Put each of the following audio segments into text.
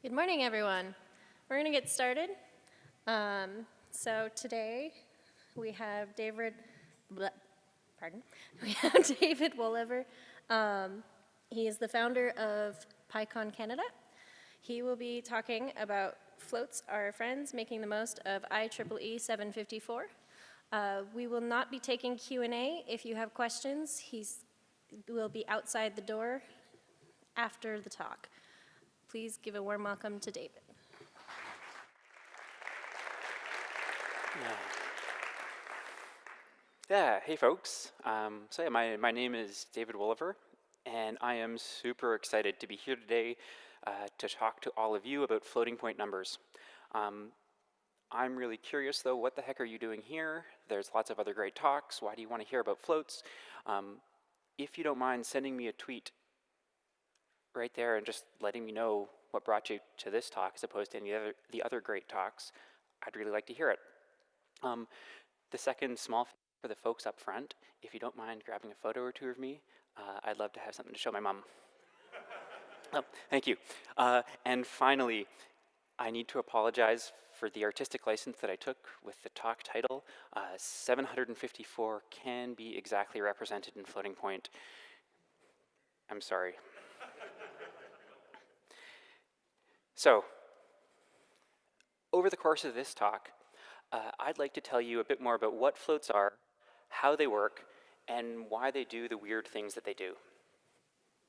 Good morning, everyone. We're going to get started. So today we have David Wolever. He is the founder of PyCon Canada. He will be talking about floats, our friends, making the most of IEEE 754. We will not be taking Q&A. If you have questions, he will be outside the door after the talk. Please give a warm welcome to David. Hey folks. My name is David Wolever, and I am super excited to be here today to talk to all of you about floating point numbers. I'm really curious though, what the heck are you doing here? There's lots of other great talks. Why do you want to hear about floats? If you don't mind sending me a tweet right there and just letting me know what brought you to this talk as opposed to any of the other great talks, I'd really like to hear it. The second small thing for the folks up front, if you don't mind grabbing a photo or two of me, I'd love to have something to show my mom. Oh, thank you. And finally, I need to apologize for the artistic license that I took with the talk title. 754 can be exactly represented in floating point. I'm sorry. So, over the course of this talk, I'd like to tell you a bit more about what floats are, how they work, and why they do the weird things that they do.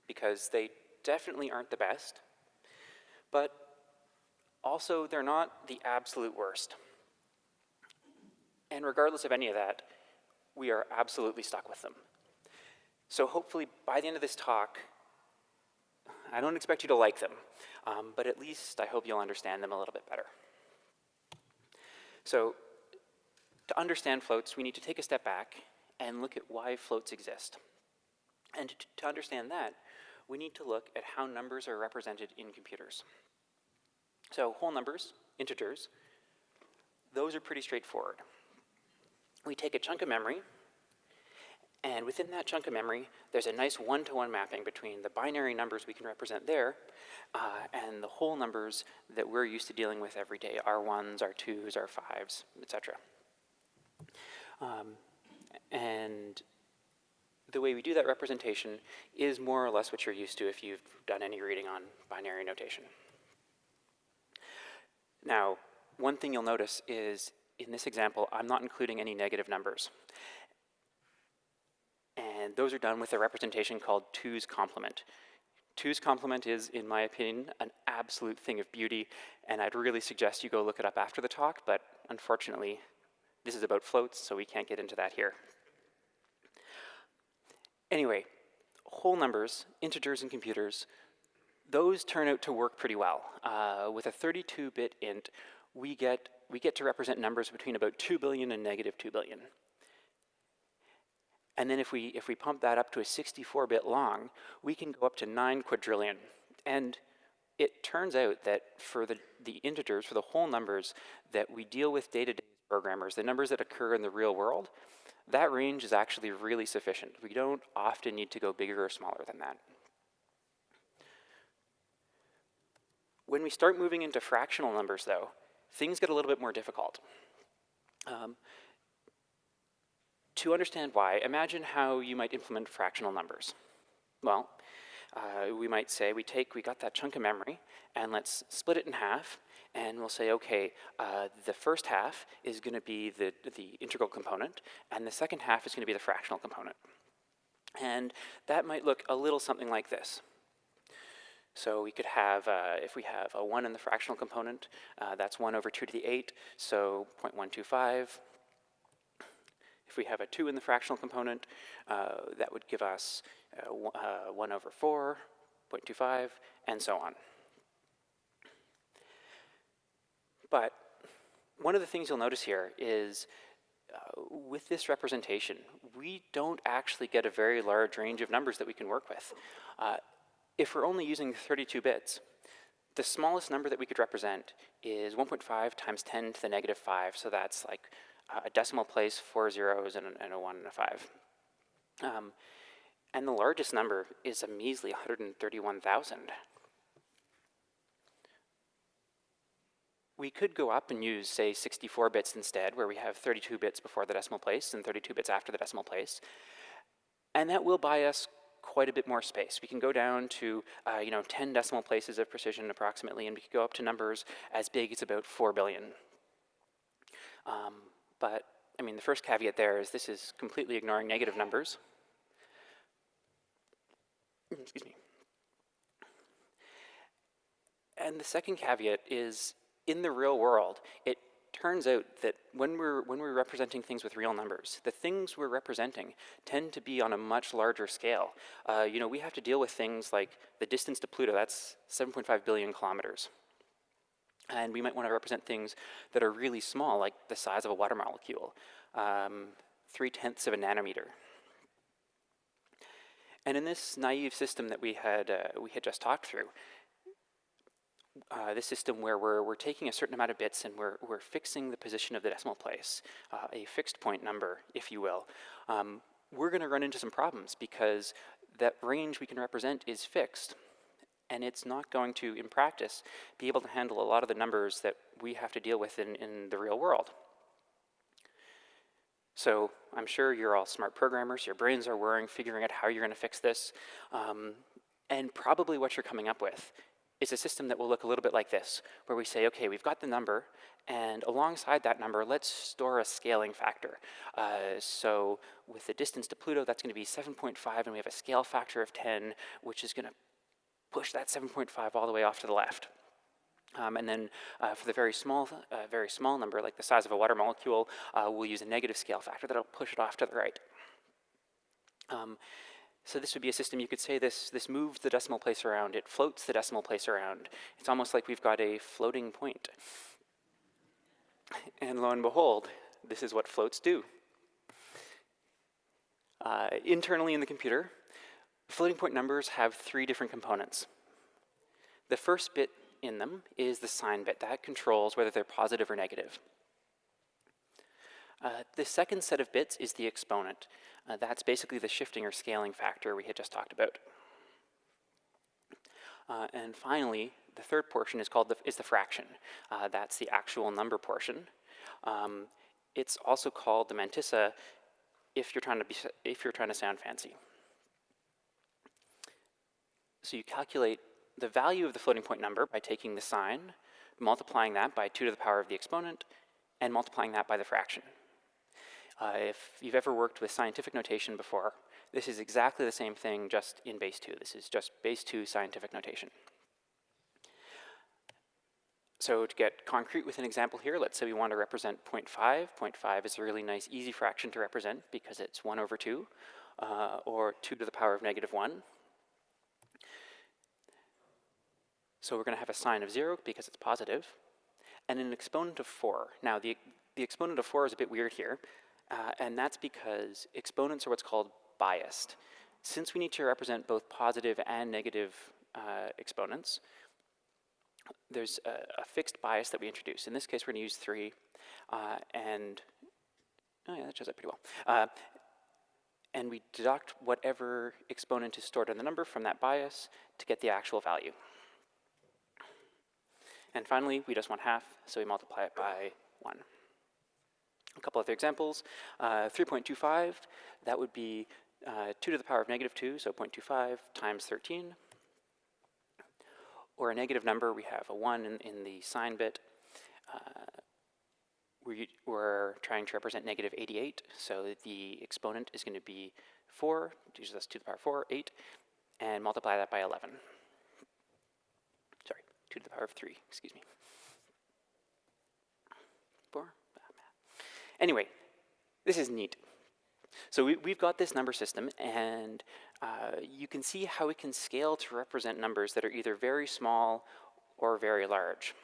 Because they definitely aren't the best, but also they're not the absolute worst. And regardless of any of that, we are absolutely stuck with them. So hopefully by the end of this talk, I don't expect you to like them, but at least I hope you'll understand them a little bit better. So, to understand floats, we need to take a step back and look at why floats exist. And to understand that, we need to look at how numbers are represented in computers. So, whole numbers, integers, those are pretty straightforward. We take a chunk of memory, and within that chunk of memory, there's a nice one-to-one mapping between the binary numbers we can represent there and the whole numbers that we're used to dealing with every day, our ones, our twos, our fives, etc. And the way we do that representation is more or less what you're used to if you've done any reading on binary notation. Now, one thing you'll notice is in this example, I'm not including any negative numbers. And those are done with a representation called 2's complement. 2's complement is, in my opinion, an absolute thing of beauty, and I'd really suggest you go look it up after the talk, but unfortunately, this is about floats, so we can't get into that here. Anyway, whole numbers, integers in computers, those turn out to work pretty well. With a 32-bit int, we get to represent numbers between about 2 billion and negative 2 billion. And then if we pump that up to a 64-bit long, we can go up to 9 quadrillion. And it turns out that for the integers, for the whole numbers that we deal with day-to-day programmers, the numbers that occur in the real world, that range is actually really sufficient. We don't often need to go bigger or smaller than that. When we start moving into fractional numbers, though, things get a little bit more difficult. To understand why, imagine how you might implement fractional numbers. Well, we might say we got that chunk of memory, and let's split it in half, and we'll say, okay, the first half is going to be the integral component, and the second half is going to be the fractional component. And that might look a little something like this. So we could have, if we have a 1 in the fractional component, that's 1 over 2 to the 8, so 0.125. If we have a 2 in the fractional component, that would give us 1 over 4, 0.25, and so on. But one of the things you'll notice here is with this representation, we don't actually get a very large range of numbers that we can work with. If we're only using 32 bits, the smallest number that we could represent is 1.5 times 10 to the negative 5, so that's like a decimal place, 4 zeros, and a 1 and a 5. And the largest number is a measly 131,000. we could go up and use, say, 64 bits instead, where we have 32 bits before the decimal place and 32 bits after the decimal place. And that will buy us quite a bit more space. We can go down to 10 decimal places of precision approximately, and we could go up to numbers as big as about 4 billion. But I mean, the first caveat there is this is completely ignoring negative numbers. Excuse me. And the second caveat is, in the real world, it turns out that when we're representing things with real numbers, the things we're representing tend to be on a much larger scale. We have to deal with things like the distance to Pluto. That's 7.5 billion kilometers. And we might want to represent things that are really small, like the size of a water molecule, 0.3 of a nanometer. And in this naive system that we had just talked through, this system where we're taking a certain amount of bits and we're fixing the position of the decimal place, a fixed point number, if you will, we're going to run into some problems because that range we can represent is fixed. And it's not going to, in practice, be able to handle a lot of the numbers that we have to deal with in the real world. So I'm sure you're all smart programmers. Your brains are whirring, figuring out how you're going to fix this. And probably what you're coming up with is a system that will look a little bit like this, where we say, okay, we've got the number, and alongside that number, let's store a scaling factor. So with the distance to Pluto, that's going to be 7.5, and we have a scale factor of 10, which is going to push that 7.5 all the way off to the left. And then for the very small number, like the size of a water molecule, we'll use a negative scale factor that'll push it off to the right. So this would be a system, you could say this moves the decimal place around, it floats the decimal place around. It's almost like we've got a floating point. And lo and behold, this is what floats do. Internally in the computer, floating point numbers have 3 different components. The first bit in them is the sign bit. That controls whether they're positive or negative. The second set of bits is the exponent. That's basically the shifting or scaling factor we had just talked about. And finally, the third portion is called the fraction. That's the actual number portion. It's also called the mantissa if you're trying to sound fancy. So you calculate the value of the floating point number by taking the sign, multiplying that by 2 to the power of the exponent, and multiplying that by the fraction. If you've ever worked with scientific notation before, this is exactly the same thing, just in base 2. This is just base 2 scientific notation. So to get concrete with an example here, let's say we want to represent 0.5. 0.5 is a really nice, easy fraction to represent because it's 1 over 2, or 2 to the power of negative 1. So we're going to have a sign of 0 because it's positive, and an exponent of 4. Now, the exponent of 4 is a bit weird here, and that's because exponents are what's called biased. Since we need to represent both positive and negative exponents, there's a fixed bias that we introduce. In this case, we're going to use 3, and oh yeah, that shows up pretty well. And we deduct whatever exponent is stored in the number from that bias to get the actual value. And finally, we just want half, so we multiply it by 1. A couple other examples. 3.25, that would be 2 to the power of negative 2, so 0.25 times 13. Or a negative number, we have a 1 in the sign bit. We're trying to represent negative 88, so the exponent is going to be 4, which is 2 to the power of 4, 8, and multiply that by 11. 2 to the power of 3, excuse me. 4? Anyway, this is neat. So we've got this number system, and you can see how it can scale to represent numbers that are either very small or very large.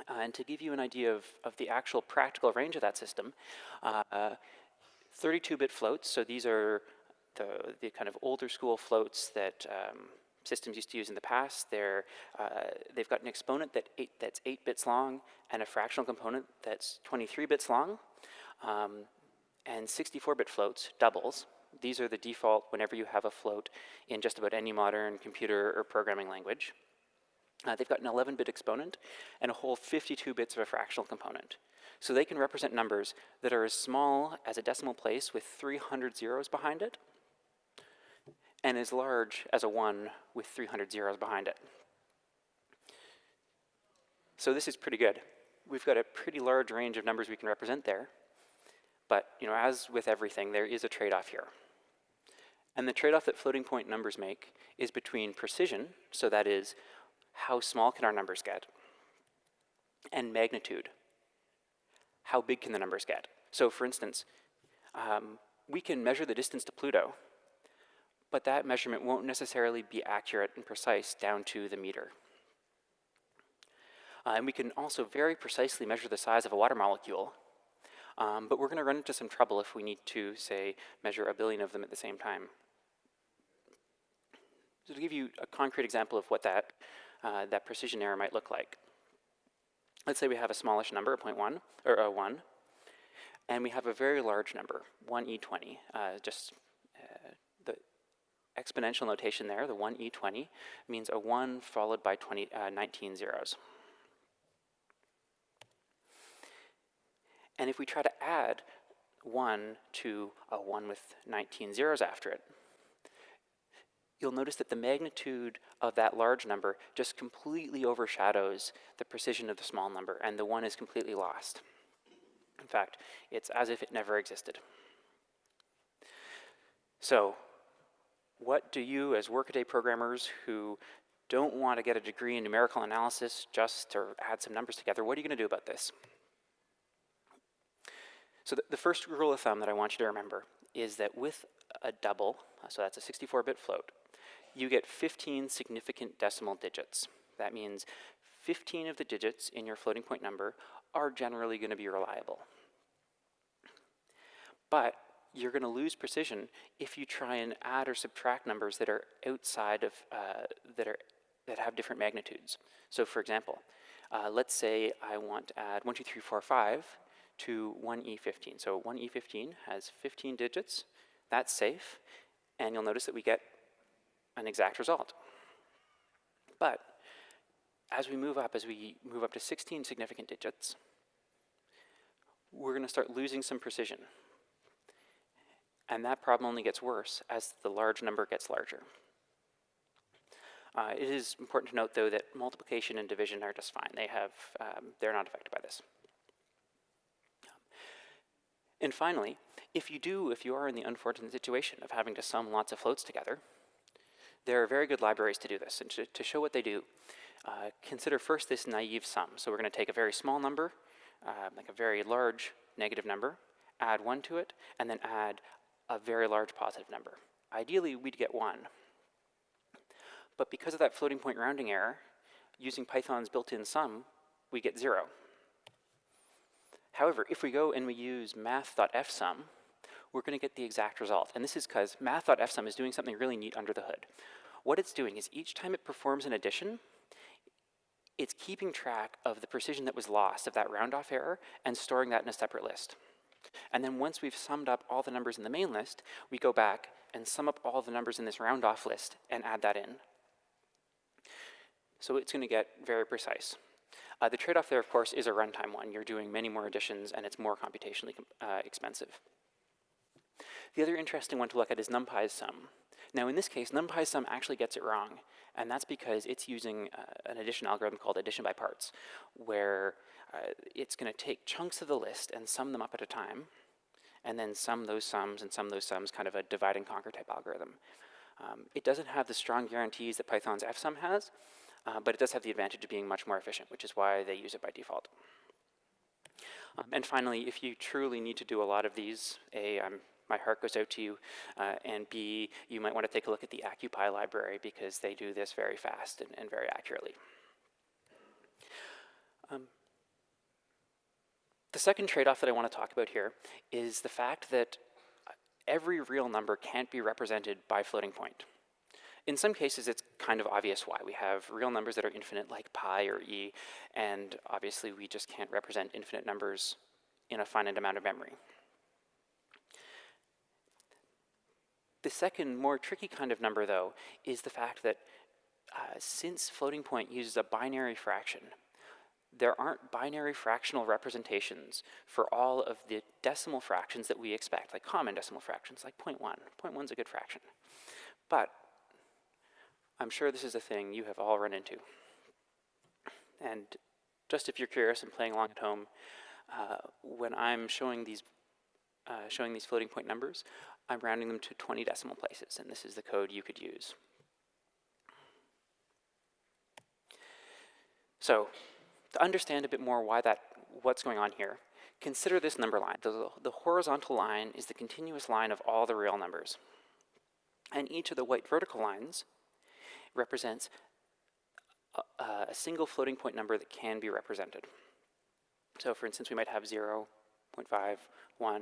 And to give you an idea of the actual practical range of that system, 32-bit floats, so these are the kind of older school floats that systems used to use in the past. They've got an exponent that's 8 bits long and a fractional component that's 23 bits long. And 64-bit floats, doubles. These are the default whenever you have a float in just about any modern computer or programming language. They've got an 11-bit exponent and a whole 52 bits of a fractional component. So they can represent numbers that are as small as a decimal place with 300 zeros behind it, and as large as a 1 with 300 zeros behind it. So this is pretty good. We've got a pretty large range of numbers we can represent there. But as with everything, there is a trade-off here. And the trade-off that floating point numbers make is between precision, so that is, how small can our numbers get, and magnitude. How big can the numbers get? So for instance, we can measure the distance to Pluto, but that measurement won't necessarily be accurate and precise down to the meter. And we can also very precisely measure the size of a water molecule, but we're going to run into some trouble if we need to, say, measure a billion of them at the same time. So to give you a concrete example of what that precision error might look like, let's say we have a smallish number, 0.1, or a 1, and we have a very large number, 1e20. The exponential notation there, the 1e20, means a 1 followed by 19 zeros. And if we try to add 1 to a 1 with 19 zeros after it, you'll notice that the magnitude of that large number just completely overshadows the precision of the small number, and the 1 is completely lost. In fact, it's as if it never existed. So, what do you, as workaday programmers who don't want to get a degree in numerical analysis just to add some numbers together, what are you going to do about this? So the first rule of thumb that I want you to remember is that with a double, so that's a 64-bit float, you get 15 significant decimal digits. That means 15 of the digits in your floating point number are generally going to be reliable. But you're going to lose precision if you try and add or subtract numbers that are outside of, that have different magnitudes. So for example, let's say I want to add 1, 2, 3, 4, 5 to 1e15. So 1e15 has 15 digits. That's safe. And you'll notice that we get an exact result. But as we move up to 16 significant digits, we're going to start losing some precision. And that problem only gets worse as the large number gets larger. It is important to note, though, that multiplication and division are just fine. They're not affected by this. And finally, if you are in the unfortunate situation of having to sum lots of floats together, there are very good libraries to do this. And to show what they do, consider first this naive sum. So we're going to take a very small number, like a very large negative number, add 1 to it, and then add a very large positive number. Ideally, we'd get 1. But because of that floating point rounding error, using Python's built-in sum, we get 0. However, if we go and we use math.fsum, we're going to get the exact result. And this is because math.fsum is doing something really neat under the hood. What it's doing is each time it performs an addition, it's keeping track of the precision that was lost of that round-off error and storing that in a separate list. And then once we've summed up all the numbers in the main list, we go back and sum up all the numbers in this round-off list and add that in. So it's going to get very precise. The trade-off there, of course, is a runtime one. You're doing many more additions, and it's more computationally expensive. The other interesting one to look at is NumPy's sum. Now, in this case, NumPy's sum actually gets it wrong, and that's because it's using an addition algorithm called addition by parts, where it's going to take chunks of the list and sum them up at a time, and then sum those sums and sum those sums, kind of a divide and conquer type algorithm. It doesn't have the strong guarantees that Python's fsum has, but it does have the advantage of being much more efficient, which is why they use it by default. And finally, if you truly need to do a lot of these, my heart goes out to you, and B, you might want to take a look at the AccuPy library because they do this very fast and very accurately. The second trade-off that I want to talk about here is the fact that every real number can't be represented by floating point. In some cases, it's kind of obvious why. We have real numbers that are infinite, like pi or e, and obviously we just can't represent infinite numbers in a finite amount of memory. The second, more tricky kind of number, though, is the fact that since floating point uses a binary fraction, there aren't binary fractional representations for all of the decimal fractions that we expect, like common decimal fractions, like 0.1. 0.1's a good fraction. But I'm sure this is a thing you have all run into. And just if you're curious and playing along at home, when I'm showing these floating point numbers, I'm rounding them to 20 decimal places, and this is the code you could use. So, to understand a bit more what's going on here, consider this number line. The horizontal line is the continuous line of all the real numbers. And each of the white vertical lines represents a single floating point number that can be represented. So for instance, we might have 0, 0.5, 1.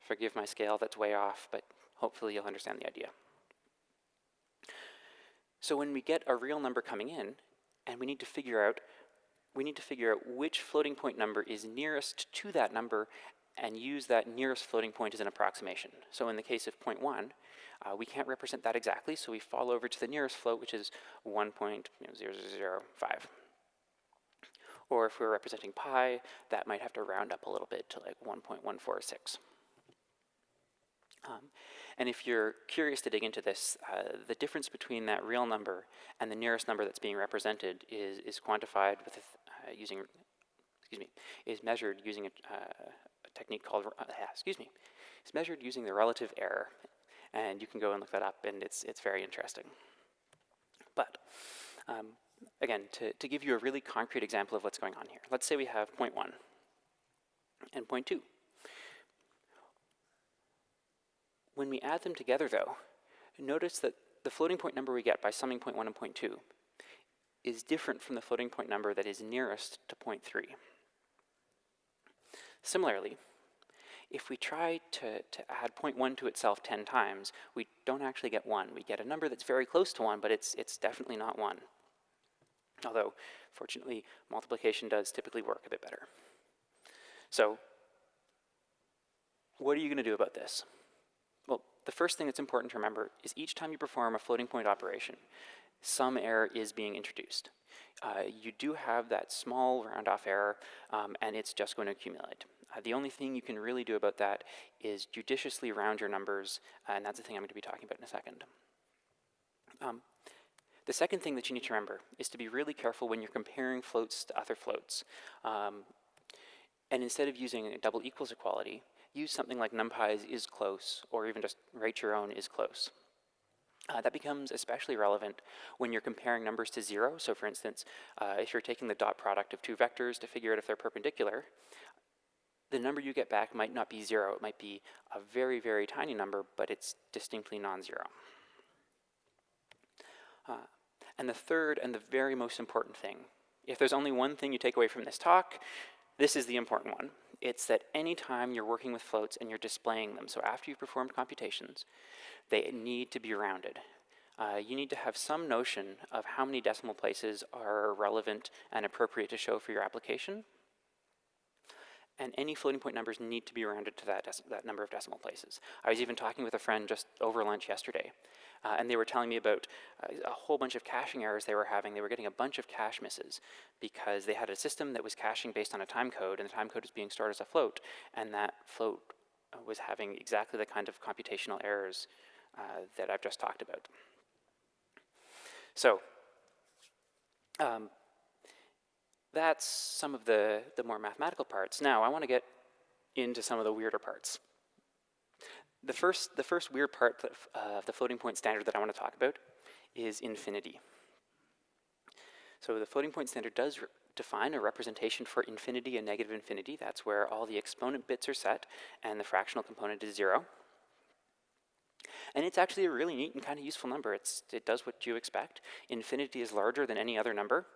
Forgive my scale, that's way off, but hopefully you'll understand the idea. So when we get a real number coming in, and we need to figure out which floating point number is nearest to that number and use that nearest floating point as an approximation. So in the case of 0.1, we can't represent that exactly, so we fall over to the nearest float, which is 1.0005. Or if we're representing pi, that might have to round up a little bit to like 1.146. And if you're curious to dig into this, the difference between that real number and the nearest number that's being represented is quantified with is measured using a technique called it's measured using the relative error, and you can go and look that up, and it's very interesting. But again, to give you a really concrete example of what's going on here, let's say we have 0.1 and 0.2. When we add them together, though, notice that the floating point number we get by summing 0.1 and 0.2 is different from the floating point number that is nearest to 0.3. Similarly, if we try to add 0.1 to itself 10 times, we don't actually get 1. We get a number that's very close to 1, but it's definitely not 1. Although, fortunately, multiplication does typically work a bit better. So, what are you going to do about this? Well, the first thing that's important to remember is each time you perform a floating point operation, some error is being introduced. You do have that small round-off error, and it's just going to accumulate. The only thing you can really do about that is judiciously round your numbers, and that's the thing I'm going to be talking about in a second. The second thing that you need to remember is to be really careful when you're comparing floats to other floats. And instead of using a double equals equality, use something like numpy's is close, or even just write your own is close. That becomes especially relevant when you're comparing numbers to 0. So for instance, if you're taking the dot product of two vectors to figure out if they're perpendicular, the number you get back might not be 0. It might be a very, very tiny number, but it's distinctly non-zero. And the third and the very most important thing, if there's only one thing you take away from this talk, this is the important one. It's that anytime you're working with floats and you're displaying them, so after you've performed computations, they need to be rounded. You need to have some notion of how many decimal places are relevant and appropriate to show for your application. And any floating point numbers need to be rounded to that number of decimal places. I was even talking with a friend just over lunch yesterday, and they were telling me about a whole bunch of caching errors they were having. They were getting a bunch of cache misses because they had a system that was caching based on a time code, and the time code was being stored as a float, and that float was having exactly the kind of computational errors that I've just talked about. So, that's some of the more mathematical parts. Now, I want to get into some of the weirder parts. The first weird part of the floating point standard that I want to talk about is infinity. So the floating point standard does define a representation for infinity and negative infinity. That's where all the exponent bits are set and the fractional component is 0. And it's actually a really neat and kind of useful number. It does what you expect. Infinity is larger than any other number.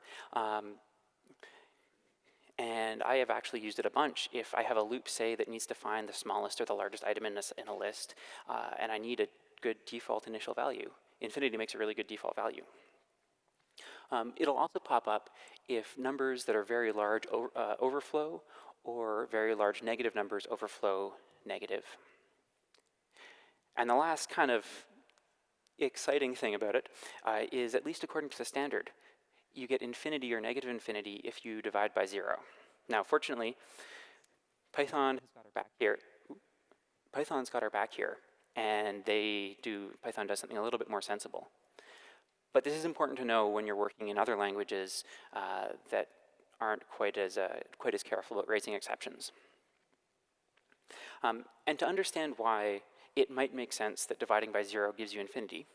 And I have actually used it a bunch. If I have a loop, say, that needs to find the smallest or the largest item in a list, and I need a good default initial value, infinity makes a really good default value. It'll also pop up if numbers that are very large overflow, or very large negative numbers overflow negative. And the last kind of exciting thing about it is, at least according to the standard, you get infinity or negative infinity if you divide by 0. Now, fortunately, Python has got our back here. Python's got our back here, and Python does something a little bit more sensible. But this is important to know when you're working in other languages that aren't quite as careful about raising exceptions. And to understand why it might make sense that dividing by 0 gives you infinity,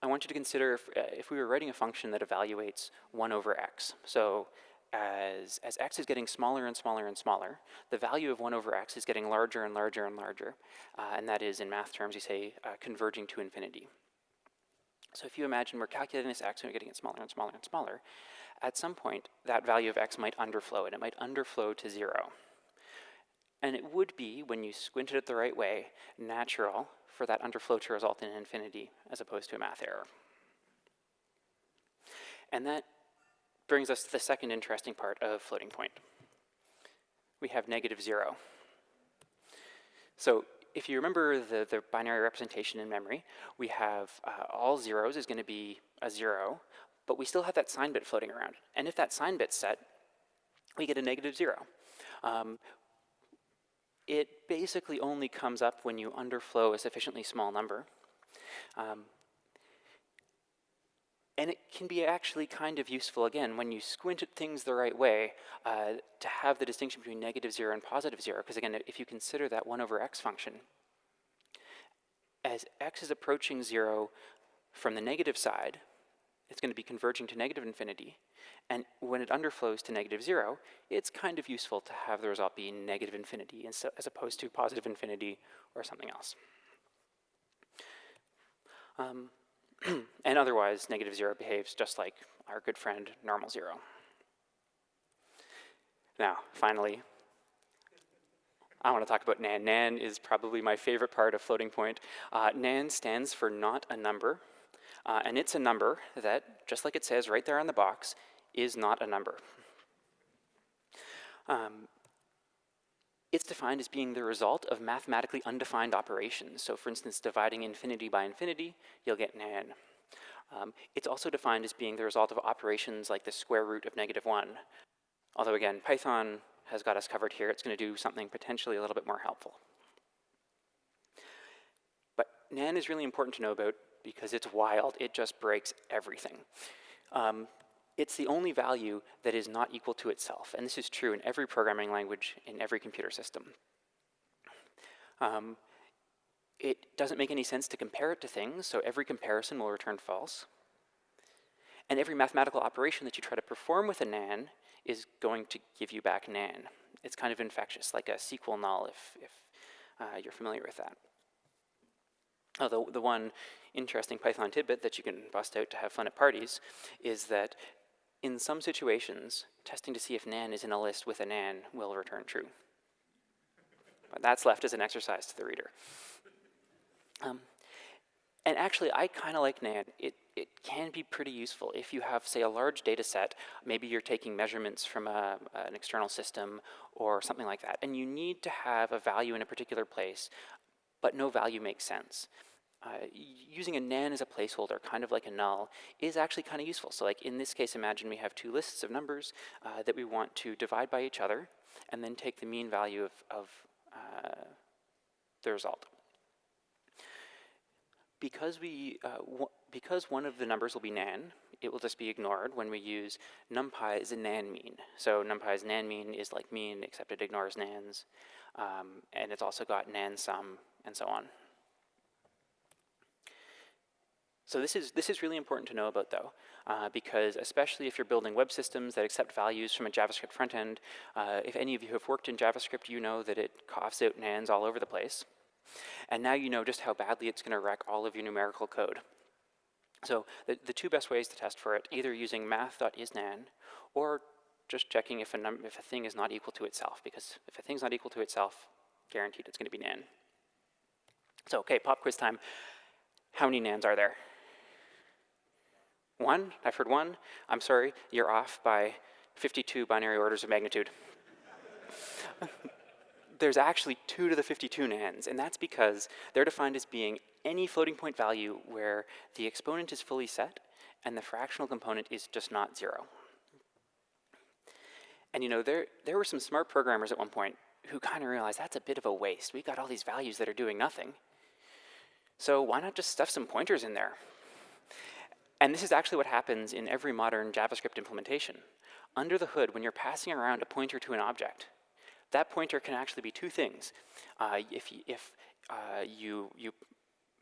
I want you to consider if we were writing a function that evaluates 1 over x. So as x is getting smaller and smaller and smaller, the value of 1 over x is getting larger and larger and larger. And that is, in math terms, you say converging to infinity. So if you imagine we're calculating this x and we're getting it smaller and smaller and smaller, at some point, that value of x might underflow, and it might underflow to 0. And it would be, when you squinted it the right way, natural for that underflow to result in infinity as opposed to a math error. And that brings us to the second interesting part of floating point. We have negative 0. So if you remember the binary representation in memory, we have all zeros is going to be a 0, but we still have that sign bit floating around. And if that sign bit's set, we get a negative 0. It basically only comes up when you underflow a sufficiently small number. And it can be actually kind of useful, again, when you squint at things the right way, to have the distinction between negative 0 and positive 0. Because again, if you consider that 1 over x function, as x is approaching 0 from the negative side, it's going to be converging to negative infinity. And when it underflows to negative 0, it's kind of useful to have the result be negative infinity as opposed to positive infinity or something else. And otherwise, negative 0 behaves just like our good friend normal 0. Now, finally, I want to talk about nan. Nan is probably my favorite part of floating point. Nan stands for not a number. And it's a number that, just like it says right there on the box, is not a number. It's defined as being the result of mathematically undefined operations. So for instance, dividing infinity by infinity, you'll get nan. It's also defined as being the result of operations like the square root of negative 1. Although again, Python has got us covered here. It's going to do something potentially a little bit more helpful. But nan is really important to know about because it's wild. It just breaks everything. It's the only value that is not equal to itself. And this is true in every programming language, in every computer system. It doesn't make any sense to compare it to things, so every comparison will return false. And every mathematical operation that you try to perform with a nan is going to give you back nan. It's kind of infectious, like a SQL null if you're familiar with that. Although the one interesting Python tidbit that you can bust out to have fun at parties is that in some situations, testing to see if nan is in a list with a nan will return true. But that's left as an exercise to the reader. And actually, I kind of like nan. It can be pretty useful if you have, say, a large data set. Maybe you're taking measurements from an external system or something like that, and you need to have a value in a particular place, but no value makes sense. Using a nan as a placeholder, kind of like a null, is actually kind of useful. So like in this case, imagine we have two lists of numbers that we want to divide by each other, and then take the mean value of the result. Because one of the numbers will be nan, it will just be ignored when we use numpy as a nan mean. So numpy's nan mean is like mean, except it ignores nans. And it's also got nan sum, and so on. So this is really important to know about, though, because especially if you're building web systems that accept values from a JavaScript front end, if any of you have worked in JavaScript, you know that it coughs out nans all over the place. And now you know just how badly it's going to wreck all of your numerical code. So the two best ways to test for it, either using math.isNan, or just checking if a thing is not equal to itself, because if a thing's not equal to itself, guaranteed it's going to be nan. So, okay, pop quiz time. How many nans are there? One? I've heard one. I'm sorry, you're off by 52 binary orders of magnitude. there's actually 2 to the 52 nands, and that's because they're defined as being any floating point value where the exponent is fully set and the fractional component is just not 0. And there were some smart programmers at one point who kind of realized that's a bit of a waste. We've got all these values that are doing nothing. So why not just stuff some pointers in there? And this is actually what happens in every modern JavaScript implementation. Under the hood, when you're passing around a pointer to an object, that pointer can actually be two things. If you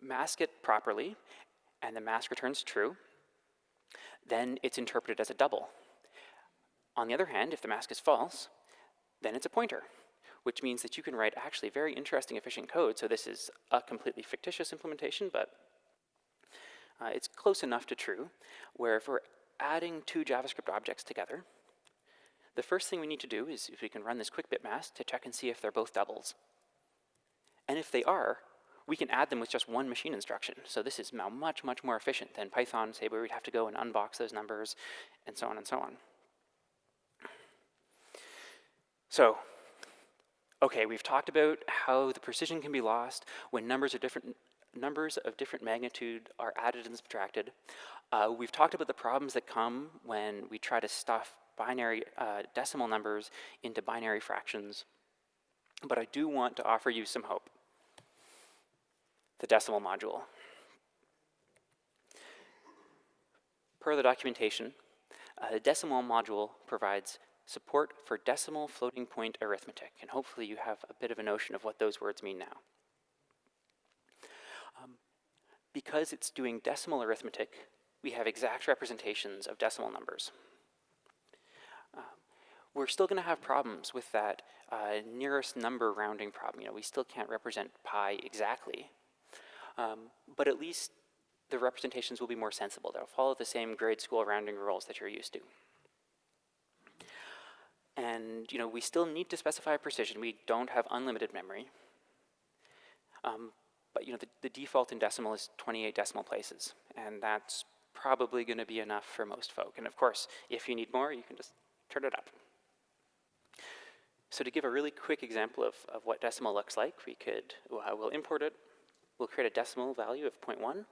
mask it properly and the mask returns true, then it's interpreted as a double. On the other hand, if the mask is false, then it's a pointer, which means that you can write actually very interesting, efficient code. So this is a completely fictitious implementation, but it's close enough to true, where if we're adding two JavaScript objects together, the first thing we need to do is if we can run this quick bit mask to check and see if they're both doubles. And if they are, we can add them with just one machine instruction. So this is now much, much more efficient than Python, say, where we'd have to go and unbox those numbers, and so on and so on. So, okay, we've talked about how the precision can be lost when numbers of different magnitude are added and subtracted. We've talked about the problems that come when we try to stuff binary decimal numbers into binary fractions. But I do want to offer you some hope. The decimal module. Per the documentation, the decimal module provides support for decimal floating point arithmetic, and hopefully you have a bit of a notion of what those words mean now. Because it's doing decimal arithmetic, we have exact representations of decimal numbers. We're still going to have problems with that nearest number rounding problem. We still can't represent pi exactly, but at least the representations will be more sensible. They'll follow the same grade school rounding rules that you're used to. And we still need to specify precision. We don't have unlimited memory. But the default in decimal is 28 decimal places, and that's probably going to be enough for most folk. And of course, if you need more, you can just turn it up. So to give a really quick example of what decimal looks like, we'll import it. We'll create a decimal value of 0.1.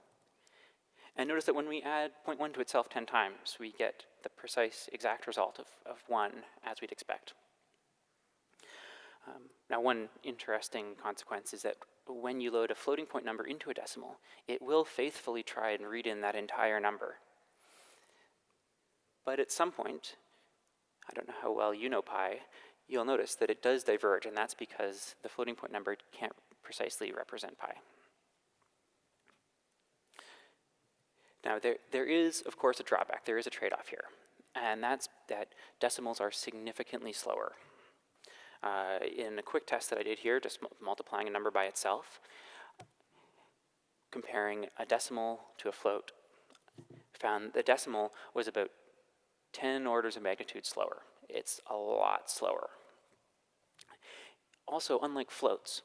And notice that when we add 0.1 to itself 10 times, we get the precise exact result of 1 as we'd expect. Now, one interesting consequence is that when you load a floating point number into a decimal, it will faithfully try and read in that entire number. But at some point, I don't know how well you know pi, you'll notice that it does diverge, and that's because the floating point number can't precisely represent pi. Now, there is, of course, a drawback. There is a trade-off here, and that's that decimals are significantly slower. In a quick test that I did here, just multiplying a number by itself, comparing a decimal to a float, found the decimal was about 10 orders of magnitude slower. It's a lot slower. Also, unlike floats,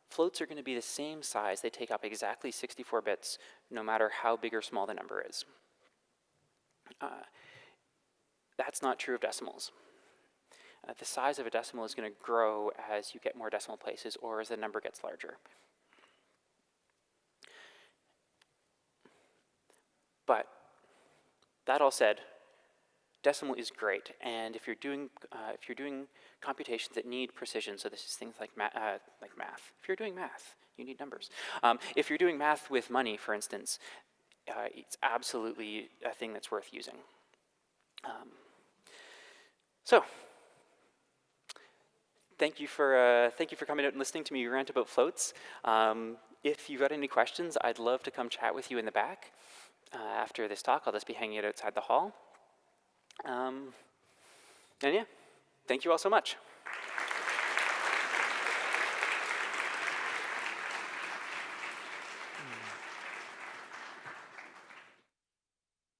floats are going to be the same size. They take up exactly 64 bits, no matter how big or small the number is. That's not true of decimals. The size of a decimal is going to grow as you get more decimal places or as the number gets larger. But that all said, decimal is great, and if you're doing computations that need precision, so this is things like math. If you're doing math, you need numbers. If you're doing math with money, for instance, it's absolutely a thing that's worth using. So, thank you for coming out and listening to me rant about floats. If you've got any questions, I'd love to come chat with you in the back. After this talk, I'll just be hanging out outside the hall. And yeah, thank you all so much.